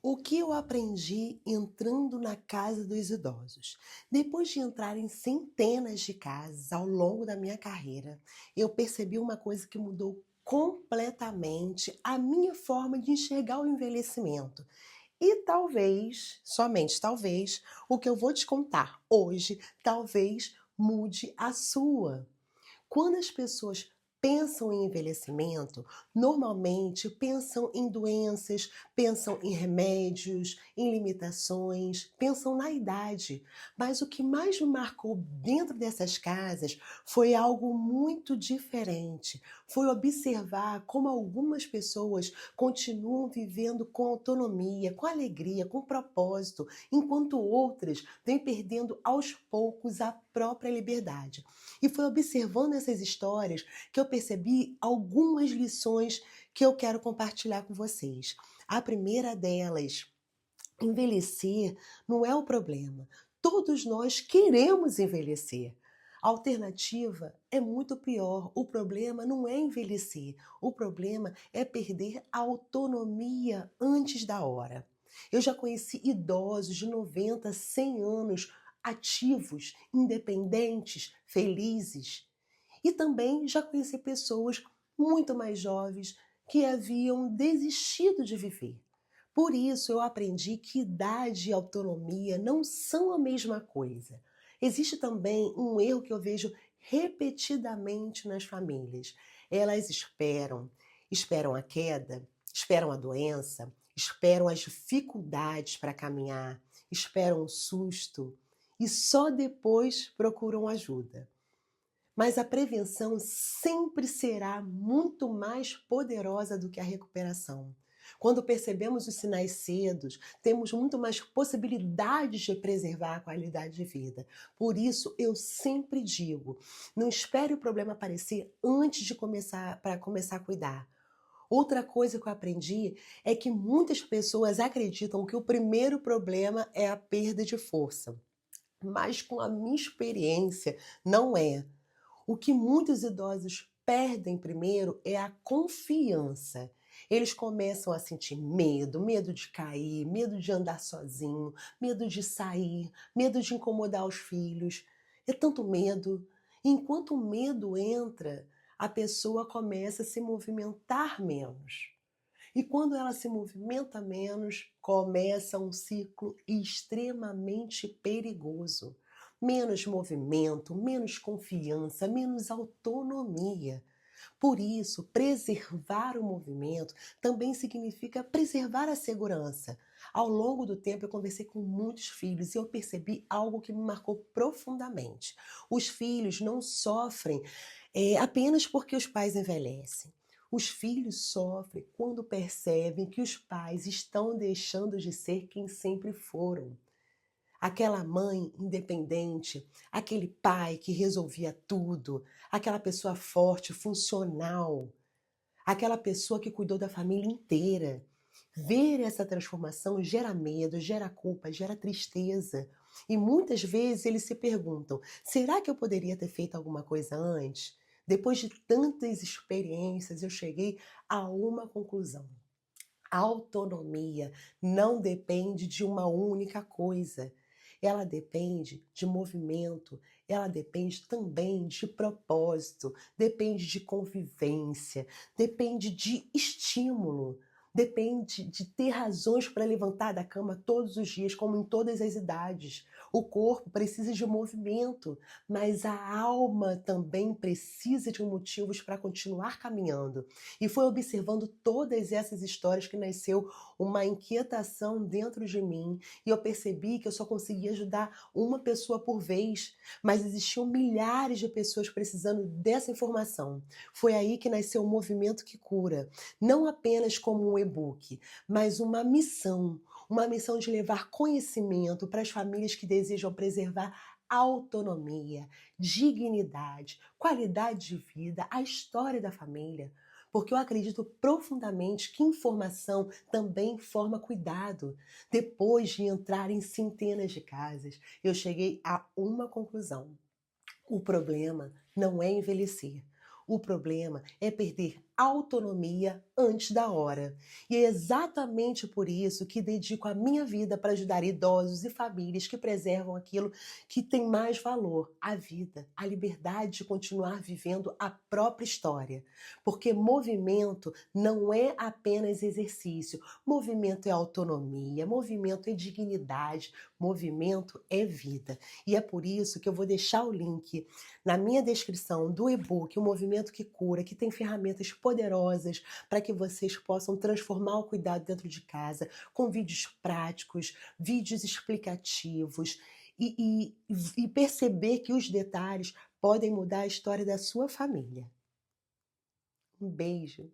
O que eu aprendi entrando na casa dos idosos? Depois de entrar em centenas de casas ao longo da minha carreira, eu percebi uma coisa que mudou completamente a minha forma de enxergar o envelhecimento. E talvez, somente talvez, o que eu vou te contar hoje, talvez mude a sua. Quando as pessoas pensam em envelhecimento, normalmente pensam em doenças, pensam em remédios, em limitações, pensam na idade. Mas o que mais me marcou dentro dessas casas foi algo muito diferente. Foi observar como algumas pessoas continuam vivendo com autonomia, com alegria, com propósito, enquanto outras vêm perdendo aos poucos a própria liberdade. E foi observando essas histórias que eu percebi algumas lições que eu quero compartilhar com vocês. A primeira delas, envelhecer não é o problema. Todos nós queremos envelhecer. A alternativa é muito pior. O problema não é envelhecer, o problema é perder a autonomia antes da hora. Eu já conheci idosos de 90, 100 anos, ativos, independentes, felizes. E também já conheci pessoas muito mais jovens que haviam desistido de viver. Por isso eu aprendi que idade e autonomia não são a mesma coisa. Existe também um erro que eu vejo repetidamente nas famílias. Elas esperam a queda, esperam a doença, esperam as dificuldades para caminhar, esperam o susto e só depois procuram ajuda. Mas a prevenção sempre será muito mais poderosa do que a recuperação. Quando percebemos os sinais cedos, temos muito mais possibilidades de preservar a qualidade de vida. Por isso, eu sempre digo, não espere o problema aparecer antes de começar a cuidar. Outra coisa que eu aprendi é que muitas pessoas acreditam que o primeiro problema é a perda de força. Mas com a minha experiência, não é. O que muitos idosos perdem primeiro é a confiança. Eles começam a sentir medo, medo de cair, medo de andar sozinho, medo de sair, medo de incomodar os filhos. É tanto medo. Enquanto o medo entra, a pessoa começa a se movimentar menos. E quando ela se movimenta menos, começa um ciclo extremamente perigoso. Menos movimento, menos confiança, menos autonomia. Por isso, preservar o movimento também significa preservar a segurança. Ao longo do tempo, eu conversei com muitos filhos e eu percebi algo que me marcou profundamente. Os filhos não sofrem apenas porque os pais envelhecem. Os filhos sofrem quando percebem que os pais estão deixando de ser quem sempre foram. Aquela mãe independente, aquele pai que resolvia tudo, aquela pessoa forte, funcional, aquela pessoa que cuidou da família inteira. Ver essa transformação gera medo, gera culpa, gera tristeza. E muitas vezes eles se perguntam: será que eu poderia ter feito alguma coisa antes? Depois de tantas experiências, eu cheguei a uma conclusão. A autonomia não depende de uma única coisa. Ela depende de movimento, ela depende também de propósito, depende de convivência, depende de estímulo, depende de ter razões para levantar da cama todos os dias, como em todas as idades. O corpo precisa de movimento, mas a alma também precisa de motivos para continuar caminhando. E foi observando todas essas histórias que nasceu uma inquietação dentro de mim e eu percebi que eu só conseguia ajudar uma pessoa por vez, mas existiam milhares de pessoas precisando dessa informação. Foi aí que nasceu o Movimento que Cura, não apenas como um e-book, mas uma missão de levar conhecimento para as famílias que desejam preservar autonomia, dignidade, qualidade de vida, a história da família. Porque eu acredito profundamente que informação também forma cuidado. Depois de entrar em centenas de casas, eu cheguei a uma conclusão. O problema não é envelhecer. O problema é perder autonomia antes da hora. E é exatamente por isso que dedico a minha vida para ajudar idosos e famílias que preservam aquilo que tem mais valor, a vida, a liberdade de continuar vivendo a própria história. Porque movimento não é apenas exercício, movimento é autonomia, movimento é dignidade, movimento é vida. E é por isso que eu vou deixar o link na minha descrição do e-book O Movimento que Cura, que tem ferramentas poderosas para que vocês possam transformar o cuidado dentro de casa, com vídeos práticos, vídeos explicativos e perceber que os detalhes podem mudar a história da sua família. Um beijo!